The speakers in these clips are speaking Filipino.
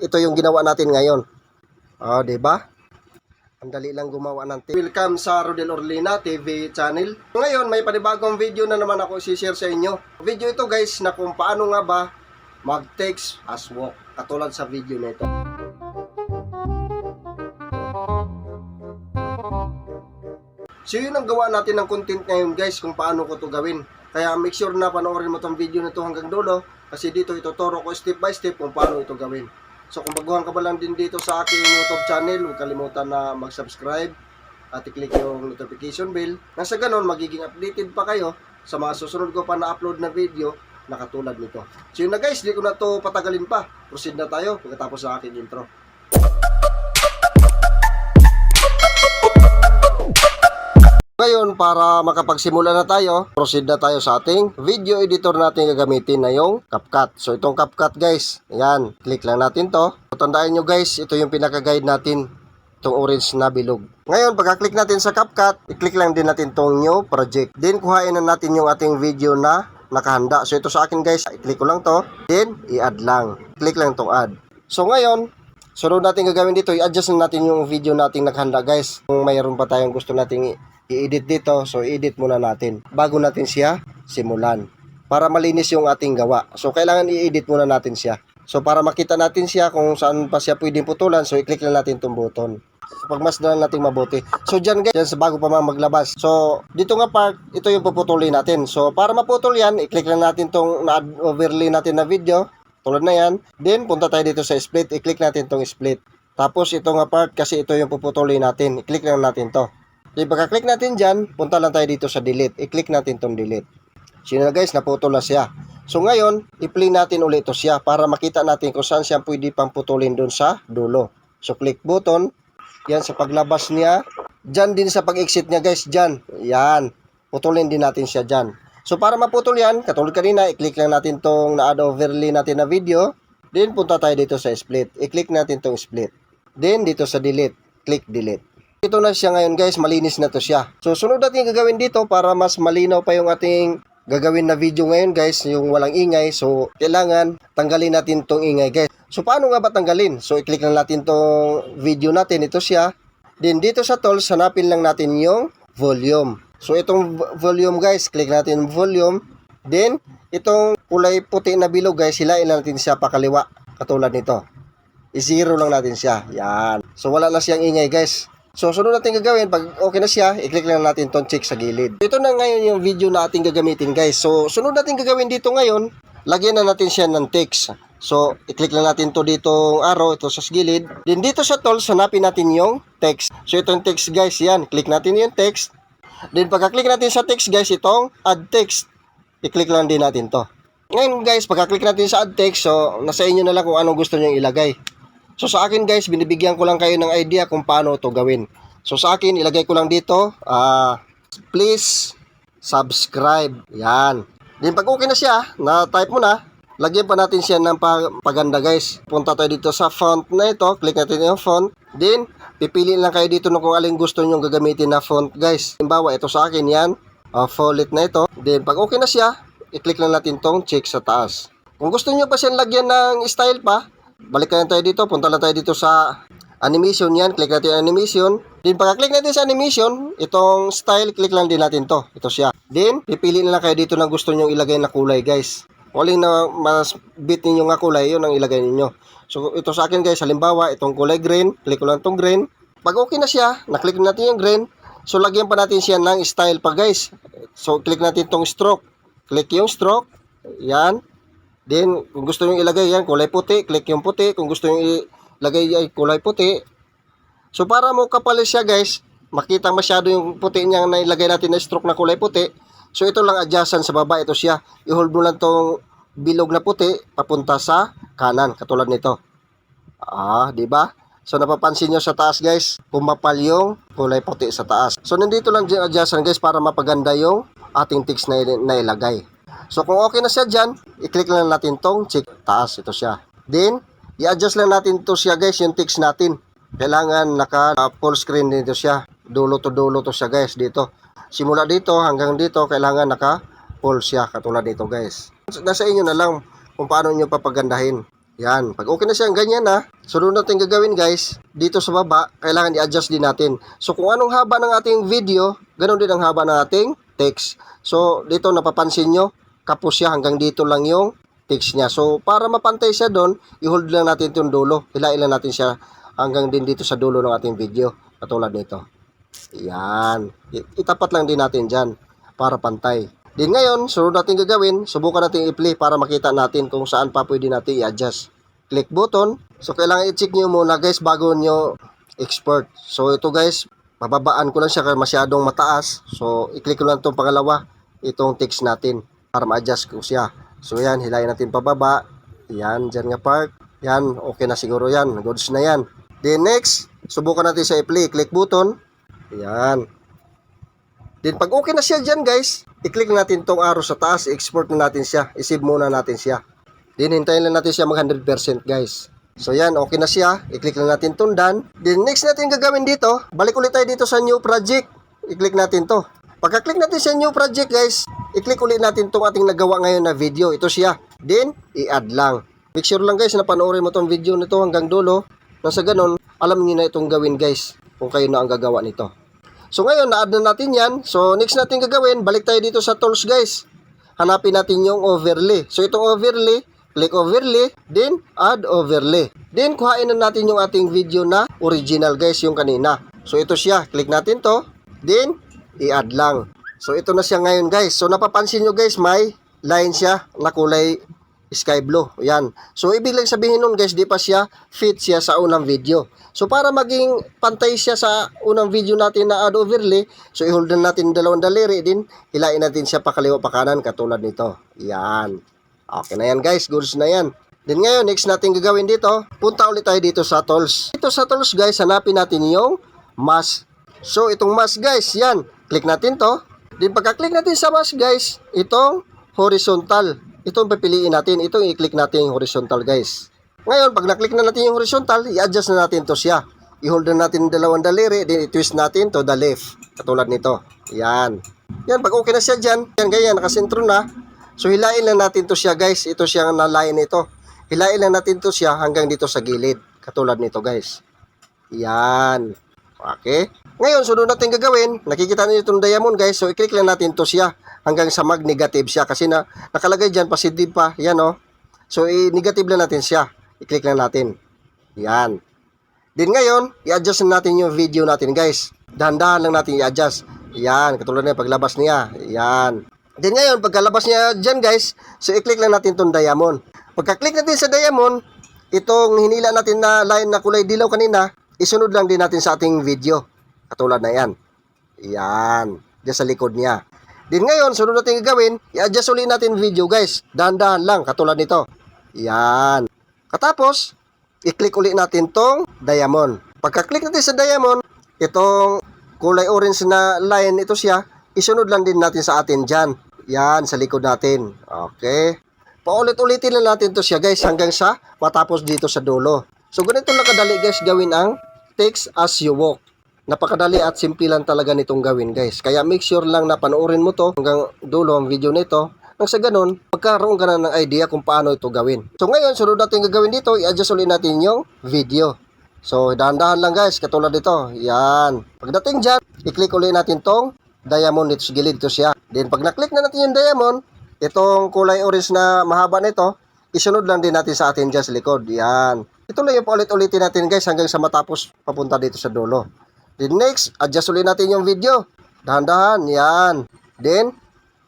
ito yung ginawa natin ngayon. Di ba? Ang dali lang gumawa ng TV. Welcome sa Rodel Orlina TV channel. Ngayon, may panibagong video na naman ako i-share sa inyo. Video ito guys, na kung paano nga ba mag-text as walk. Katulad sa video na ito. So yun ang gawa natin ng content ngayon guys, kung paano ko to gawin. Kaya make sure na panoorin mo tong video na to hanggang dulo, kasi dito ituturo ko step by step kung paano ito gawin. So kung baguhan ka ba lang din dito sa aking YouTube channel, huwag kalimutan na mag-subscribe at i-click yung notification bell. Nang sa ganun, magiging updated pa kayo sa mga susunod ko pa na upload na video na katulad nito. So yun na guys, di ko na to patagalin pa. Proceed na tayo pagkatapos sa aking intro. Ngayon, para makapagsimula na tayo, proceed na tayo sa ating video editor natin gagamitin na yung CapCut. So, itong CapCut guys, ayan, click lang natin to. So, tandaan nyo guys, ito yung pinaka-guide natin, itong orange na bilog. Ngayon, pagka-click natin sa CapCut, i-click lang din natin itong new project. Then, kuhain na natin yung ating video na nakahanda. So, ito sa akin guys, i-click ko lang to, then, i-add lang. Click lang itong add. So, ngayon, sunod natin gagawin dito, i-adjust na natin yung video nating nakahanda guys. Kung mayroon pa tayong gusto nating i-edit dito, so edit muna natin bago natin siya simulan para malinis yung ating gawa. So kailangan i-edit muna natin siya. So para makita natin siya kung saan pa siya pwedeng putulan, so i-click lang natin itong button. Pagmasdan natin mabuti. So dyan guys, dyan sa bago pa maglabas. So dito nga part, ito yung puputulin natin. So para maputol yan, i-click lang natin itong na-overlay natin na video. Tulad na yan. Then punta tayo dito sa split, i-click natin itong split. Tapos ito nga part, kasi ito yung puputulin natin, i-click lang natin to. So, pagka-click natin dyan, punta lang tayo dito sa delete. I-click natin tong delete. So, yun na guys, naputol na siya. So, ngayon, i-play natin ulit ito siya para makita natin kung saan siya pwede pang putulin doon sa dulo. So, click button. Yan sa paglabas niya. Dyan din sa pag-exit niya guys, dyan. Yan. Putulin din natin siya dyan. So, para maputol yan, katulad kanina, i-click lang natin tong na-add overlay natin na video. Then, punta tayo dito sa split. I-click natin tong split. Then, dito sa delete. Click delete. Ito na siya ngayon guys, malinis na to siya. So sunod natin gagawin dito para mas malinaw pa yung ating gagawin na video ngayon guys, yung walang ingay. So kailangan tanggalin natin tong ingay guys. So paano nga ba tanggalin? So i-click lang natin tong video natin, ito siya. Then dito sa tools, hanapin lang natin yung volume. So itong volume guys, click natin yung volume. Then itong kulay puti na bilog guys, hilain natin siya pakaliwa. Katulad nito. I-zero lang natin siya. Yan. So wala na siyang ingay guys. So, sunod natin gagawin, pag okay na siya, i-click lang natin itong check sa gilid. Ito na ngayon yung video na ating gagamitin guys. So, sunod natin gagawin dito ngayon, lagyan na natin siya ng text. So, i-click lang natin to dito arrow, ito sa gilid. Then dito sa tools, hanapin natin yung text. So, itong text guys, yan. Click natin yung text. Then pagka-click natin sa text guys, itong add text. I-click lang din natin to. Ngayon guys, pagka-click natin sa add text, so, nasa inyo na lang kung anong gusto nyo ilagay. So sa akin guys, binibigyan ko lang kayo ng idea kung paano ito gawin. So sa akin, ilagay ko lang dito, please subscribe. Yan. Then pag okay na siya, na-type mo na, lagyan pa natin siya ng paganda guys. Punta tayo dito sa font na ito, click natin yung font. Then, pipili lang kayo dito kung aling gusto nyo gagamitin na font guys. Halimbawa, ito sa akin yan, follet na ito. Then pag okay na siya, i-click lang natin tong check sa taas. Kung gusto nyo pa siyang lagyan ng style pa, balik tayo dito, punta lang tayo dito sa animation yan, click natin animation. Then pagka-click natin sa animation, itong style, click lang din natin to. Ito siya. Then, pipili na lang kayo dito na gusto nyo ilagay na kulay guys. Kung alin na mas bit ninyo nga kulay, yun ang ilagay ninyo. So, ito sa akin guys, halimbawa, itong kulay green, click ko lang itong green. Pag okay na siya, na-click natin yung green. So, lagyan pa natin siya ng style pa guys. So, click natin itong stroke. Click yung stroke. Yan. Then, kung gusto nyo ilagay yan, kulay puti, click yung puti. Kung gusto nyo ilagay ay kulay puti. So, para mo kapalis siya guys, makita masyado yung puti niya na ilagay natin na stroke na kulay puti. So, ito lang adjustan sa baba. Ito siya. I-hold mo lang tong bilog na puti, papunta sa kanan. Katulad nito. Diba? So, napapansin nyo sa taas guys, pumapal yung kulay puti sa taas. So, nandito lang dyan adjustan guys para mapaganda yung ating text na ilagay. So, kung okay na siya dyan, i-click lang natin tong check taas. Ito siya. Then, i-adjust lang natin to siya guys, yung text natin. Kailangan naka full screen dito siya. Dulo to siya guys dito. Simula dito hanggang dito, kailangan naka full siya. Katulad dito guys. Nasa inyo na lang kung paano nyo papagandahin. Yan. Pag okay na siya, ganyan na. Sunod natin gagawin guys, dito sa baba, kailangan i-adjust din natin. So kung anong haba ng ating video, ganoon din ang haba ng ating text. So dito napapansin nyo, kapos siya hanggang dito lang yung text niya. So para mapantay siya doon, i-hold lang natin itong dulo. Hilain lang natin siya hanggang din dito sa dulo ng ating video. Katulad nito. Yan. Itapat lang din natin dyan para pantay. Din ngayon, sunod natin gagawin, subukan natin i-play para makita natin kung saan pa pwede natin i-adjust. Click button. So, kailangan i-check nyo muna guys bago nyo export. So, ito guys, bababaan ko lang siya kasi masyadong mataas. So, i-click ko lang itong pangalawa, itong text natin para ma-adjust ko siya. So, yan, hilayin natin pababa. Yan, dyan nga part. Yan, okay na siguro yan. Goods na yan. Then next, subukan natin siya i-play. Click button. Yan. Then pag okay na siya dyan guys, i-click natin tong arrow sa taas, i-export na natin siya, i-save muna natin siya. Then hintayin lang natin siya mag 100% guys. So yan, okay na siya, i-click lang natin tong done. Then next natin gagawin dito, balik ulit tayo dito sa new project, i-click natin to. Pagka-click natin sa new project guys, i-click ulit natin tong ating nagawa ngayon na video, ito siya. Then, i-add lang. Make sure lang guys na panoorin mo tong video nito hanggang dulo, nang sa ganun, alam niyo na itong gawin guys, kung kayo na ang gagawa nito. So ngayon, na-add na natin yan. So next natin gagawin, balik tayo dito sa tools guys. Hanapin natin yung overlay. So itong overlay, click overlay, then add overlay. Then kuhain na natin yung ating video na original guys, yung kanina. So ito siya, click natin to, then i-add lang. So ito na siya ngayon guys. So napapansin nyo guys, may line siya na kulay sky blue. Yan. So ibig lang sabihin nun guys, di pa siya fit siya sa unang video. So para maging pantay siya sa unang video natin na add overlay, so i-hold na natin dalawang daliri din, hilain natin siya pa kaliwa pa kanan katulad nito. Yan. Okay na yan guys, goods na yan. Then ngayon, next natin gagawin dito, punta ulit tayo dito sa tools. Dito sa tools guys, hanapin natin yung mask. So itong mask guys, yan. Click natin to. Then pagka-click natin sa mask guys, itong horizontal. Itong pipiliin natin, itong i-click natin yung horizontal guys. Ngayon, pag na-click na natin yung horizontal, i-adjust na natin to siya. I-hold na natin dalawang daliri, then i-twist natin to the left. Katulad nito. Yan. Yan, pag okay na siya dyan, yan ganyan, nakasentro na. So, hilain lang natin to siya guys. Ito siya na line ito. Hilain lang natin to siya hanggang dito sa gilid. Katulad nito guys. Yan. Okay. Ngayon, sunod natin gagawin, nakikita niyo itong diamond guys. So, i-click lang natin to siya hanggang sa mag-negative siya. Kasi nakalagay dyan, positive pa. Yan o. So, i-negative lang natin siya. I-click lang natin. Yan. Then ngayon, i-adjust natin yung video natin guys. Dahan-dahan lang natin i-adjust. Yan. Katulad na paglabas niya. Yan. Then ngayon, pagkalabas niya dyan guys, so i-click lang natin itong diamond. Pagka-click natin sa diamond, itong hinila natin na line na kulay dilaw kanina, isunod lang din natin sa ating video. Katulad na yan. Yan. Diyan sa likod niya. Then ngayon, sunod natin gagawin, i-adjust ulit natin video guys. Dahan-dahan lang. Katulad nito. Yan. Katapos, i-click ulit natin tong diamond. Pagka-click natin sa diamond, itong kulay orange na line, ito siya, isunod lang din natin sa atin dyan. Yan, sa likod natin. Okay. Paulit-ulitin lang natin to siya guys hanggang sa matapos dito sa dulo. So, ganito lang kadali guys gawin ang text as you walk. Napakadali at simple lang talaga nitong gawin guys. Kaya make sure lang na panoorin mo to hanggang dulo ang video nito. Nang sa ganun, magkaroon ka na ng idea kung paano ito gawin. So ngayon, sunod natin gagawin dito, i-adjust ulit natin yung video. So dahan-dahan lang guys, katulad dito. Yan. Pagdating dyan, i-click ulit natin tong diamond dito sa gilid. Ito siya. Then pag na-click na natin yung diamond, itong kulay orange na mahaba nito, isunod lang din natin sa atin dyan sa likod. Yan. Ito lang yung paulit-ulitin natin guys hanggang sa matapos papunta dito sa dulo. Then next, adjust ulit natin yung video. Dahan-dahan. Yan. Then,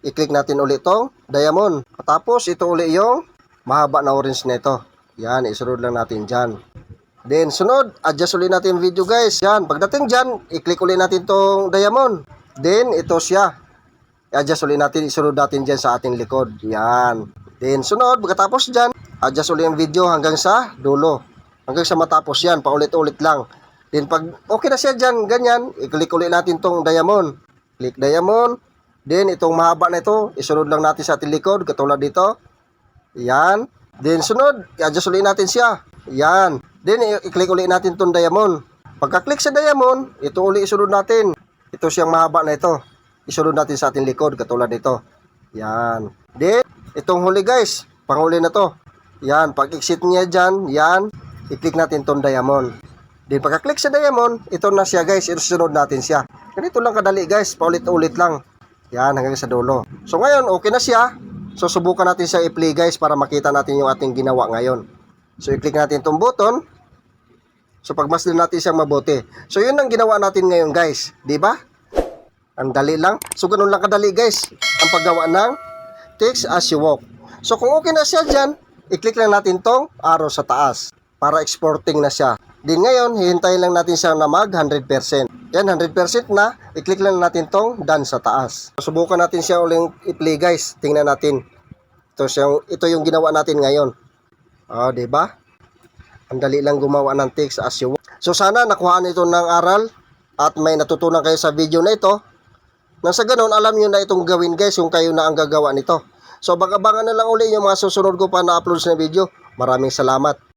i-click natin ulit tong diamond. Tapos, ito ulit yung mahaba na orange na ito. Yan, isunod lang natin dyan. Then, sunod, adjust ulit natin yung video guys. Yan, pagdating dyan, i-click ulit natin tong diamond. Then, ito siya. I-adjust ulit natin, isunod natin dyan sa ating likod. Yan. Then, sunod, pagkatapos dyan, adjust ulit yung video hanggang sa dulo. Hanggang sa matapos yan, paulit-ulit lang. Then, pag okay na siya dyan, ganyan, i-click ulit natin tong diamond. Click diamond. Then, itong mahaba na ito, isunod lang natin sa ating likod, katulad dito. Yan. Then, sunod, i-adjust ulit natin siya. Yan. Then, i-click ulit natin itong diamond. Pagka-click sa diamond, ito ulit isunod natin. Ito siyang mahaba na ito. Isunod natin sa ating likod, katulad dito. Yan. Then, itong huli guys, panghuli na to. Yan, pag exit niya dyan, yan, i-click natin tong diamond. Then pagka-click sa diamond, ito na siya guys, isunod natin siya. Ganito lang kadali guys, paulit-ulit lang. Yan, hanggang sa dulo. So ngayon, okay na siya. So subukan natin siya i-play guys para makita natin yung ating ginawa ngayon. So i-click natin tong button. So pagmasdan natin siyang mabuti. So yun ang ginawa natin ngayon guys, di ba? Ang dali lang. So ganun lang kadali guys, ang paggawa ng text as you walk. So kung okay na siya dyan, i-click lang natin tong arrow sa taas para exporting na siya. Din ngayon, hihintayin lang natin siya na mag 100%. Yan, 100% na. I-click lang natin tong done sa taas. Subukan natin siya uling i-play guys. Tingnan natin. Ito yung ginawa natin ngayon. Oh, di ba? Ang dali lang gumawa ng text as you walk. So sana nakuhaan ito ng aral at may natutunan kayo sa video na ito. Nang sa ganun, alam nyo na itong gawin guys, yung kayo na ang gagawa nito. So bag-abangan na lang uli yung mga susunod ko pa na uploads na video. Maraming salamat.